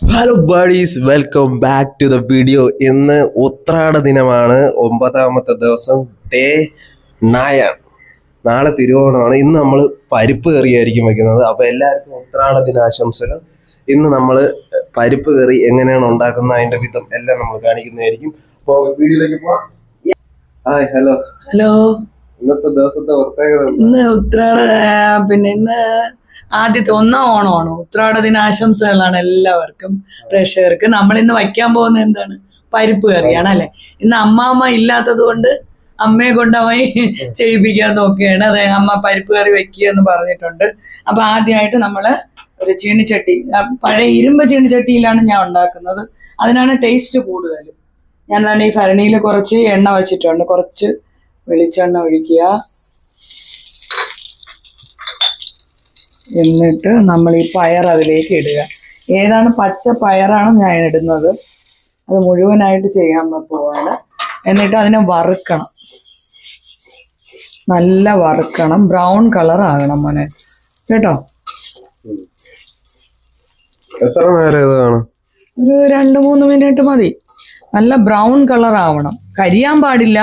Hello buddies, welcome back to the video. ഇന്ന് ഉത്രാട ദിനമാണ്, 9ാമത്തെ ദിവസം, ഡേ 9. നാളെ തിരുവോണമാണ്. ഇന്ന് നമ്മൾ പരിപ്പ് കറിയായിരിക്കും വയ്ക്കുന്നത്. അപ്പോൾ എല്ലാവർക്കും ഉത്രാട ദിനാശംസകൾ. ഇന്ന് നമ്മൾ പരിപ്പ് കറി എങ്ങനെയാണ് ഉണ്ടാക്കുന്നത്, അതിൻ്റെ വിധം എല്ലാം നമ്മൾ കാണിക്കുന്നതായിരിക്കും. അപ്പോൾ വീഡിയോയിലേക്ക് പോവാം. Hi, hello. ഇന്നത്തെ ദിവസത്തെ പ്രത്യേകത ഇന്ന് ഇന്ന് ആദ്യത്തെ 1ാം ഓണമാണ്. ഉത്രാട ദിനാശംസകളാണ് എല്ലാവർക്കും, പ്രേക്ഷകർക്ക്. നമ്മൾ ഇന്ന് വയ്ക്കാൻ പോകുന്നത് എന്താണ്? പരിപ്പ് കറിയാണ് അല്ലെ. ഇന്ന് അമ്മാമ്മ ഇല്ലാത്തത് കൊണ്ട് അമ്മയെ കൊണ്ടുപോയി ചെയ്യിപ്പിക്കാൻ നോക്കുകയാണ്. അതെ, അമ്മ പരിപ്പ് കറി വെക്കുക എന്ന് പറഞ്ഞിട്ടുണ്ട്. അപ്പൊ ആദ്യമായിട്ട് നമ്മള് ഒരു ചീനിച്ചട്ടി, പഴയ ഇരുമ്പ് ചീനിച്ചട്ടിയിലാണ് ഞാൻ ഉണ്ടാക്കുന്നത്. അതിനാണ് ടേസ്റ്റ് കൂടുതൽ. ഞാൻ ഈ ഭരണിയിൽ കുറച്ച് എണ്ണ വെച്ചിട്ടുണ്ട്. കുറച്ച് വെളിച്ചെണ്ണ ഒഴിക്കുക. എന്നിട്ട് നമ്മൾ ഈ പയർ അതിലേക്ക് ഇടുക. ഏതാണ്? പച്ച പയറാണ് ഞാൻ ഇടുന്നത്. അത് മുഴുവനായിട്ട് ചെയ്യാൻ പോവാണ്. എന്നിട്ട് അതിനെ വറുക്കണം, നല്ല വറുക്കണം. ബ്രൗൺ കളർ ആകണം മോനെ, കേട്ടോ. എത്ര നേരം ഇത് കാണും? ഒരു 2-3 മിനിറ്റ് മതി. നല്ല ബ്രൗൺ കളർ ആവണം, കരിയാൻ പാടില്ല.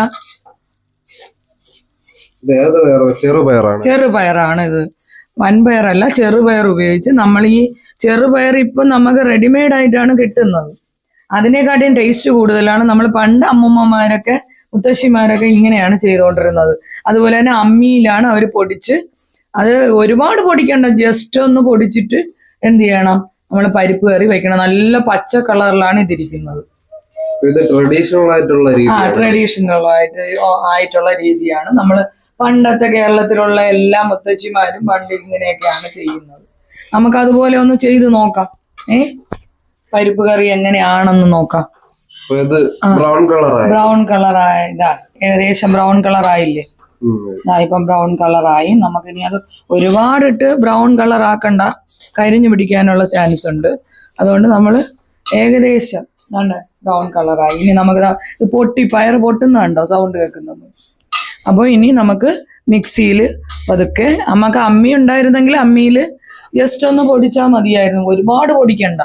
ചെറുപയറാണ് ഇത്, വൻപയറല്ല, ചെറുപയർ ഉപയോഗിച്ച് നമ്മൾ ഈ ചെറുപയർ ഇപ്പം നമുക്ക് റെഡിമെയ്ഡ് ആയിട്ടാണ് കിട്ടുന്നത്. അതിനെക്കാട്ടിയും ടേസ്റ്റ് കൂടുതലാണ്. നമ്മൾ പണ്ട് അമ്മൂമ്മമാരൊക്കെ, മുത്തശ്ശിമാരൊക്കെ ഇങ്ങനെയാണ് ചെയ്തുകൊണ്ടിരുന്നത്. അതുപോലെ തന്നെ അമ്മിയിലാണ് അവർ പൊടിച്ച്, അത് ഒരുപാട് പൊടിക്കണ്ട, ജസ്റ്റ് ഒന്ന് പൊടിച്ചിട്ട് എന്ത് ചെയ്യണം, നമ്മൾ പരിപ്പ് കറി വെക്കണം. നല്ല പച്ച കളറിലാണ് ഇതിരിക്കുന്നത്. ട്രഡീഷണൽ ആയിട്ടുള്ള രീതിയാണ്. നമ്മൾ പണ്ടത്തെ കേരളത്തിലുള്ള എല്ലാ മുത്തച്ഛിമാരും പണ്ട് ഇങ്ങനെയൊക്കെയാണ് ചെയ്യുന്നത്. നമുക്ക് അതുപോലെ ഒന്ന് ചെയ്ത് നോക്കാം. പരിപ്പ് കറി എങ്ങനെയാണെന്ന് നോക്കാം. ബ്രൗൺ കളറായ ഇതാ, ഏകദേശം ബ്രൗൺ കളറായില്ലേ? ഇപ്പം ബ്രൗൺ കളറായി. നമുക്കിനി അത് ഒരുപാടിട്ട് ബ്രൗൺ കളർ ആക്കണ്ട, കരിഞ്ഞു പിടിക്കാനുള്ള ചാൻസ് ഉണ്ട്. അതുകൊണ്ട് നമ്മൾ ഏകദേശം ബ്രൗൺ കളറായി. ഇനി നമുക്ക് പയർ പൊട്ടുന്നുണ്ടോ? സൗണ്ട് കേൾക്കുന്നത്. അപ്പോൾ ഇനി നമുക്ക് മിക്സിയിൽ പതുക്കെ, നമുക്ക് അമ്മി ഉണ്ടായിരുന്നെങ്കിൽ അമ്മിയിൽ ജസ്റ്റ് ഒന്ന് പൊടിച്ചാൽ മതിയായിരുന്നു, ഒരുപാട് പൊടിക്കണ്ട.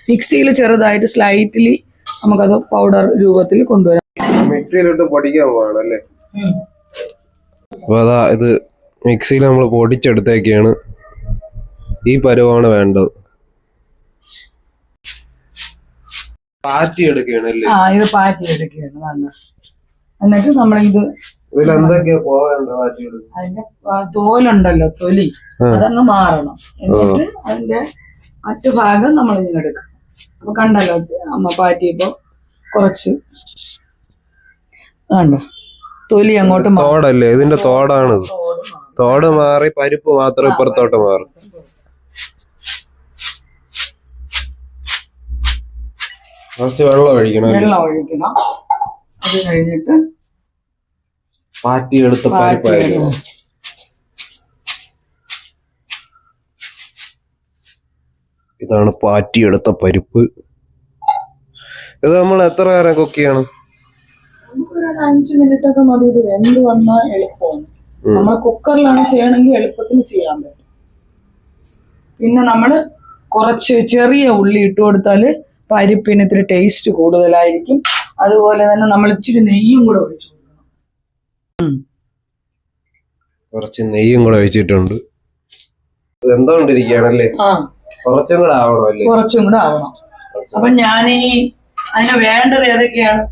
മിക്സിയിൽ ചെറുതായിട്ട് സ്ലൈറ്റ്ലി നമുക്കത് പൗഡർ രൂപത്തിൽ കൊണ്ടുവരാം. മിക്സിയിലിട്ട് പൊടിക്കാൻ പോകണല്ലേ? അതാ, ഇത് മിക്സിയിൽ നമ്മൾ പൊടിച്ചെടുത്തേക്കാണ്. ഈ പരുവാണ് വേണ്ടത്. പാറ്റി എടുക്കുകയാണല്ലേ? ഇത് പാറ്റി എടുക്കുകയാണ്. എന്നിട്ട് നമ്മളിത് അതിന്റെ തോലുണ്ടല്ലോ, തൊലി, അതങ്ങ് മാറണം. എന്നിട്ട് അതിന്റെ മറ്റു ഭാഗം നമ്മൾ ഇങ്ങനെ എടുക്കണം. അപ്പൊ കണ്ടല്ലോ അമ്മ പാറ്റിയപ്പോ കുറച്ച് കണ്ടോ, തൊലി അങ്ങോട്ട് തോടല്ലേ? ഇതിന്റെ തോടാണ്. തോട് മാറി പരിപ്പ് മാത്രം ഇപ്പുറത്തോട്ട് മാറും. കുറച്ച് വെള്ളം ഒഴിക്കണം. അത് കഴിഞ്ഞിട്ട് പാറ്റിയെടുത്ത പരിപ്പായിരുന്നു. ഇതാണ് പാറ്റിയെടുത്ത പരിപ്പ്. ഇത് നമ്മൾ എത്ര നേരം കുക്ക് ചെയ്യണം? 5 മിനിറ്റ് ഒക്കെ മതി. ഇത് വെന്ത് വന്നാൽ എളുപ്പമാണ്. നമ്മൾ കുക്കറിലാണ് ചെയ്യണമെങ്കിൽ എളുപ്പത്തിന് ചെയ്യാൻ പറ്റും. പിന്നെ നമ്മൾ കുറച്ച് ചെറിയ ഉള്ളി ഇട്ട് കൊടുത്താല് പരിപ്പിന് ഇത്തിരി ടേസ്റ്റ് കൂടുതലായിരിക്കും. അതുപോലെ തന്നെ നമ്മൾ ഇച്ചിരി നെയ്യും കൂടെ ഒഴിച്ചു കൊടുക്കണം. കുറച്ച് നെയ്യും കൂടെ ഒഴിച്ചിട്ടുണ്ട്. എന്തുകൊണ്ടിരിക്കുകയാണല്ലേ? കുറച്ചും കൂടെ ആവണം. അപ്പൊ ഞാനീ അതിന് വേണ്ടത് ഏതൊക്കെയാണ്?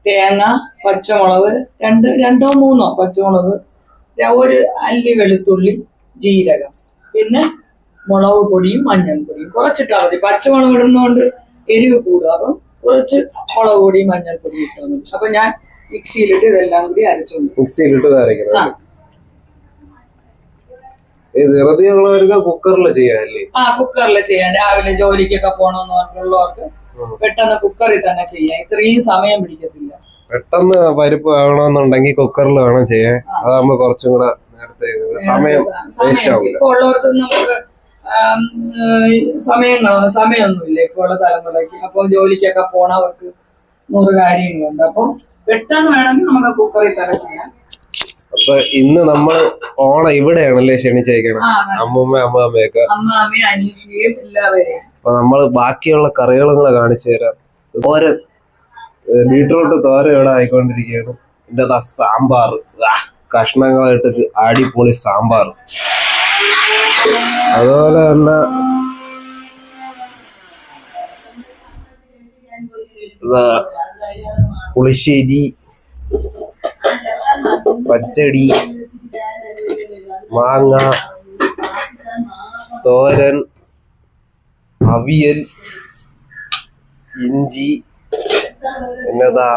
തേങ്ങ, പച്ചമുളക്, 2-3 പച്ചമുളക്, 1 അല്ലി വെളുത്തുള്ളി, ജീരകം, പിന്നെ മുളക് പൊടിയും മഞ്ഞൾപ്പൊടിയും കുറച്ചിട്ടാൽ മതി. പച്ചമുളക് ഇടുന്നതുകൊണ്ട് എരിവ് കൂടുക. അപ്പം കുറച്ച് മുളക് പൊടിയും മഞ്ഞൾപ്പൊടി ഇട്ടാൽ മതി. അപ്പൊ ഞാൻ മിക്സിയിലിട്ട് ഇതെല്ലാം കൂടി അരച്ചോണ്ട് കുക്കറിൽ ചെയ്യാല്ലേ? കുക്കറിൽ ചെയ്യാം. രാവിലെ ജോലിക്കൊക്കെ പോകണമെന്ന് പറഞ്ഞുള്ളവർക്ക് പെട്ടെന്ന് കുക്കറിൽ തന്നെ ചെയ്യാം. ഇത്രയും സമയം പിടിക്കത്തില്ല. പെട്ടെന്ന് പരിപ്പ് വേണമെന്നുണ്ടെങ്കിൽ കുക്കറിൽ വേണം ചെയ്യാൻ. അതാകുമ്പോ കുറച്ചും കൂടെ നേരത്തെ സമയം വേസ്റ്റ് ആവില്ല. ഇപ്പൊ ഉള്ളവർക്ക് നമുക്ക് സമയമൊന്നുമില്ല ഇപ്പോൾ ഉള്ള തലമുറയ്ക്ക്. അപ്പൊ ജോലിക്കൊക്കെ പോണവർക്ക് 100 കാര്യങ്ങളുണ്ട്. അപ്പൊ പെട്ടെന്ന് വേണമെങ്കിൽ നമുക്ക് കുക്കറിൽ തന്നെ ചെയ്യാം. അപ്പൊ ഇന്ന് നമ്മൾ ഓണം ഇവിടെയാണല്ലേ ക്ഷണിച്ചേക്കണം? അമ്മൂമ്മ, അമ്മാമ്മയൊക്കെ, അമ്മാമ്മയും അനീഷിയും എല്ലാവരെയും അപ്പൊ നമ്മള് ബാക്കിയുള്ള കറികളും കൂടെ കാണിച്ചു തരാം. തോരൻ, ബീട്രൂട്ട് തോരൻ ഇവിടെ ആയിക്കൊണ്ടിരിക്കുകയാണ്. ഇതിന്റെ സാമ്പാർ, കഷ്ണങ്ങളായിട്ട് അടിപൊളി സാമ്പാർ. അതുപോലെ തന്നെ പുളിശ്ശേരി, പച്ചടി, മാങ്ങ, തോരൻ, അവിയൽ, ഇഞ്ചി, പിന്നെതാ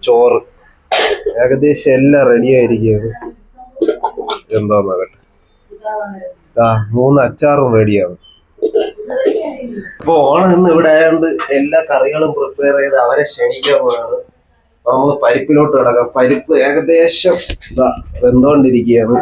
ചോറ്. ഏകദേശം എല്ലാം റെഡി ആയിരിക്കുകയാണ്. എന്താന്നകട്ടെ, 3 അച്ചാറും റെഡിയാണ്. ഇപ്പൊ ഓണം ഇന്ന് ഇവിടെ ആയതുകൊണ്ട് എല്ലാ കറികളും പ്രിപ്പയർ ചെയ്ത് അവരെ ക്ഷണിക്കാൻ പോവാണ്. നമുക്ക് പരിപ്പിലോട്ട് കിടക്കാം. പരിപ്പ് ഏകദേശം വെന്തോണ്ടിരിക്കുകയാണ്.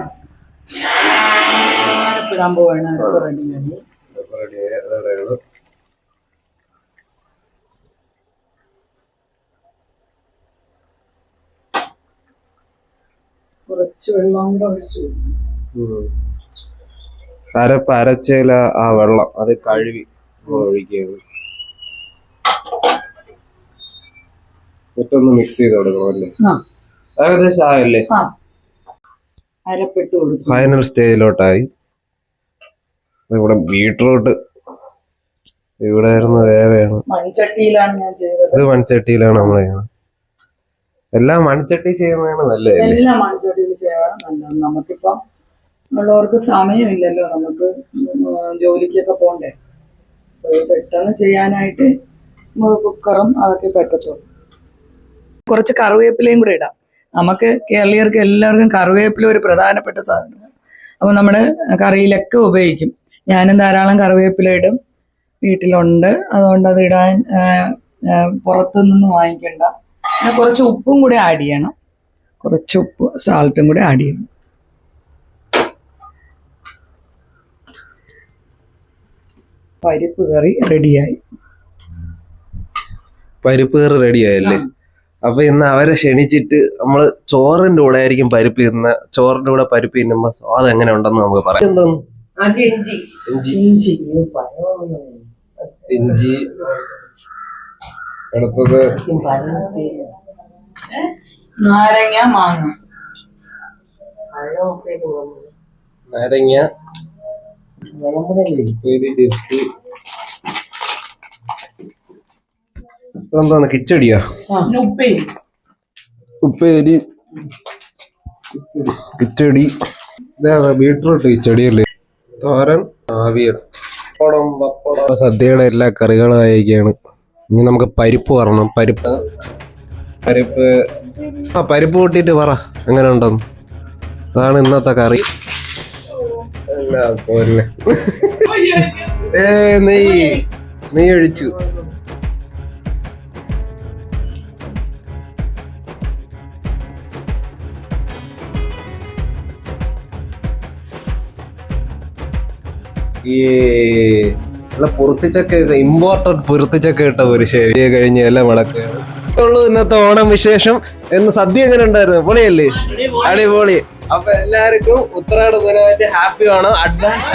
കുറച്ച് വെള്ളം കൂടെ ഒഴിച്ചു. അരച്ചേല ആ വെള്ളം അത് കഴുകി ഒഴിക്കുകയാണ്. എന്നിട്ടൊന്ന് മിക്സ് ചെയ്ത് കൊടുക്കണം അല്ലേ? ഏകദേശം ആയല്ലേ? അരപ്പിട്ട് കൊടുക്കും. ഫൈനൽ സ്റ്റേജിലോട്ടായി. ഇവിടെ ബീട്രൂട്ട് ഇവിടെ ആയിരുന്നു വേവയാണ്. മൺചട്ടിയിലാണ് ഞാൻ ചെയ്തത്. ഇത് മൺചട്ടിയിലാണ് നമ്മൾ ചെയ്യുന്നത്. എല്ലാം മൺചട്ടി ചെയ്യുന്നതാണ് നല്ലത്. എല്ലാം മൺചട്ടിയിൽ ചെയ്യണം നല്ലത്. നമുക്കിപ്പം ഉള്ളവർക്ക് സമയമില്ലല്ലോ, നമുക്ക് ജോലിക്കൊക്കെ പോണ്ടേ. പെട്ടെന്ന് ചെയ്യാനായിട്ട് കുക്കറും അതൊക്കെ പറ്റത്തുള്ളൂ. കുറച്ച് കറിവേപ്പിലയും കൂടെ ഇടാം. നമുക്ക് കേരളീയർക്ക് എല്ലാവർക്കും കറിവേപ്പില ഒരു പ്രധാനപ്പെട്ട സാധനമാണ്. അപ്പോൾ നമ്മൾ കറിയിലൊക്കെ ഉപയോഗിക്കും. ഞാനും ധാരാളം കറിവേപ്പില ഇടും, വീട്ടിലുണ്ട്. അതുകൊണ്ട് അത് ഇടാൻ പുറത്തുനിന്ന് വാങ്ങിക്കണ്ട. പിന്നെ കുറച്ച് ഉപ്പും കൂടെ ആഡ് ചെയ്യണം. കുറച്ച് ഉപ്പ്, സാൾട്ടും കൂടെ ആഡ് ചെയ്യണം. പരിപ്പ് കറി റെഡിയായി. പരിപ്പ് കറി റെഡിയായല്ലേ? അപ്പൊ ഇന്ന് അവരെ ക്ഷണിച്ചിട്ട് നമ്മള് ചോറിന്റെ കൂടെ ആയിരിക്കും പരിപ്പ് തിന്ന. ചോറിന്റെ കൂടെ പരിപ്പ് തിന്നുമ്പോ അത് എങ്ങനെ ഉണ്ടെന്ന് നമുക്ക് പറയാം. എന്തോന്നു? ഇഞ്ചി അടുത്തത് നാരങ്ങ, മാങ്ങ, നാരങ്ങ, എന്താണ് കിച്ചടിയാ? ഉപ്പേരി, കിച്ചടി, ബീട്രൂട്ട് കിച്ചടി അല്ലേ? തോരൻ, അവിയൽ, പപ്പടം, സദ്യയുടെ എല്ലാ കറികളും ആയിരിക്കുകയാണ്. ഇനി നമുക്ക് പരിപ്പ് പറയണം. പരിപ്പ് കൂട്ടിയിട്ട് പറ എങ്ങനെ ഉണ്ടെന്ന്. അതാണ് ഇന്നത്തെ കറി. നെയ്യ് ഒഴിച്ചു. പൊറുത്തിച്ചൊക്കെ ഇമ്പോർട്ടന്റ് പൊറുത്തിച്ചൊക്കെ ഇട്ട ഒരു ശരി കഴിഞ്ഞ് എല്ലാം മടക്കുകയാണ്. ഇന്നത്തെ ഓണം വിശേഷം. എന്ന് സദ്യ എങ്ങനെ ഉണ്ടായിരുന്നു? പൊളിയല്ലേ? അടിപൊളി. അപ്പൊ എല്ലാവർക്കും ഉത്രാട ദിനമായിട്ട് ഹാപ്പി ഓണം. അഡ്വാൻസ്